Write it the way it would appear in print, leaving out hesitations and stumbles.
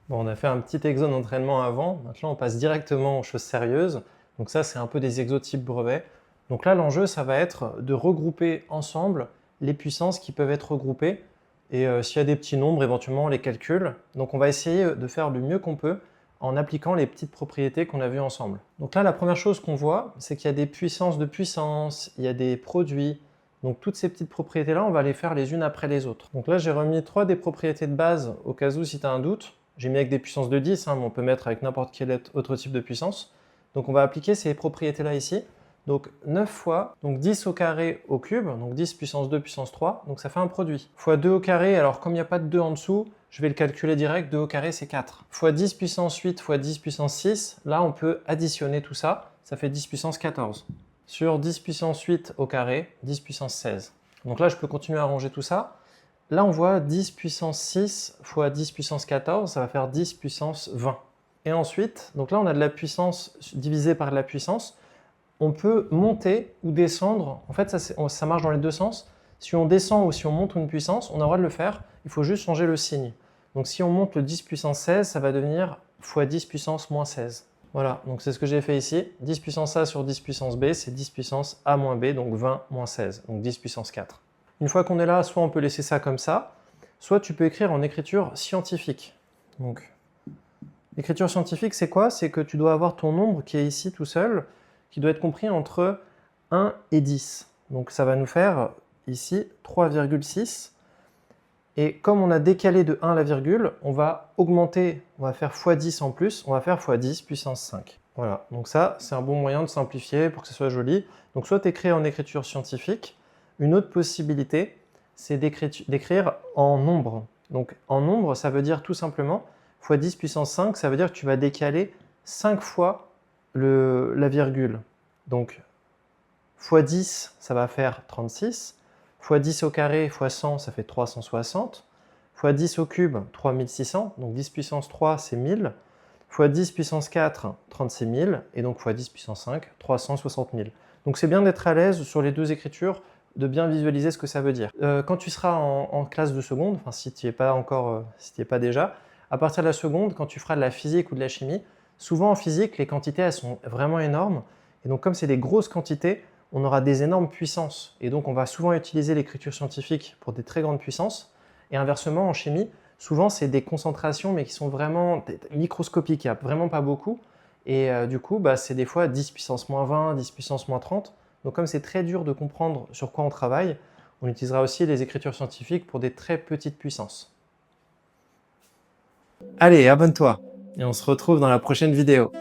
Bon, on a fait un petit exo d'entraînement avant, maintenant on passe directement aux choses sérieuses. Donc ça, c'est un peu des exotypes brevets. Donc là, l'enjeu, ça va être de regrouper ensemble les puissances qui peuvent être regroupées. Et s'il y a des petits nombres, éventuellement, on les calcule. Donc on va essayer de faire le mieux qu'on peut en appliquant les petites propriétés qu'on a vues ensemble. Donc là, la première chose qu'on voit, c'est qu'il y a des puissances de puissance, il y a des produits. Donc toutes ces petites propriétés-là, on va les faire les unes après les autres. Donc là, j'ai remis 3 des propriétés de base au cas où si tu as un doute. J'ai mis avec des puissances de 10, mais on peut mettre avec n'importe quel autre type de puissance. Donc on va appliquer ces propriétés-là ici. Donc 9 fois, donc 10 au carré au cube, donc 10 puissance 2 puissance 3, donc ça fait un produit. Fois 2 au carré, alors comme il n'y a pas de 2 en dessous, je vais le calculer direct, 2 au carré c'est 4. Fois 10 puissance 8 fois 10 puissance 6, là on peut additionner tout ça, ça fait 10 puissance 14. Sur 10 puissance 8 au carré, 10 puissance 16. Donc là je peux continuer à ranger tout ça. Là, on voit 10 puissance 6 fois 10 puissance 14, ça va faire 10 puissance 20. Et ensuite, donc là, on a de la puissance divisée par de la puissance. On peut monter ou descendre. En fait, ça marche dans les deux sens. Si on descend ou si on monte une puissance, on a le droit de le faire. Il faut juste changer le signe. Donc si on monte le 10 puissance 16, ça va devenir fois 10 puissance moins 16. Voilà, donc c'est ce que j'ai fait ici. 10 puissance A sur 10 puissance B, c'est 10 puissance A moins B, donc 20 moins 16, donc 10 puissance 4. Une fois qu'on est là, soit on peut laisser ça comme ça, soit tu peux écrire en écriture scientifique. Donc, l'écriture scientifique, c'est quoi? C'est que tu dois avoir ton nombre qui est ici tout seul, qui doit être compris entre 1 et 10. Donc ça va nous faire ici 3,6. Et comme on a décalé de 1 la virgule, on va augmenter, on va faire x10 en plus, on va faire x10 puissance 5. Voilà, donc ça, c'est un bon moyen de simplifier pour que ce soit joli. Donc soit tu écris en écriture scientifique. Une autre possibilité, c'est d'écrire en nombre. Donc en nombre, ça veut dire tout simplement x 10 puissance 5, ça veut dire que tu vas décaler 5 fois la virgule. Donc x 10, ça va faire 36. X 10 au carré x 100, ça fait 360. X 10 au cube, 3600. Donc 10 puissance 3, c'est 1000. X 10 puissance 4, 36 000. Et donc x 10 puissance 5, 360 000. Donc c'est bien d'être à l'aise sur les deux écritures, de bien visualiser ce que ça veut dire. Quand tu seras en classe de seconde, enfin si tu n'y es pas encore, si tu n'y es pas déjà, à partir de la seconde, quand tu feras de la physique ou de la chimie, souvent en physique, les quantités elles sont vraiment énormes. Et donc comme c'est des grosses quantités, on aura des énormes puissances. Et donc on va souvent utiliser l'écriture scientifique pour des très grandes puissances. Et inversement, en chimie, souvent c'est des concentrations, mais qui sont vraiment microscopiques, il n'y a vraiment pas beaucoup. Et du coup, c'est des fois 10 puissance moins 20, 10 puissance moins 30. Donc comme c'est très dur de comprendre sur quoi on travaille, on utilisera aussi les écritures scientifiques pour des très petites puissances. Allez, abonne-toi et on se retrouve dans la prochaine vidéo.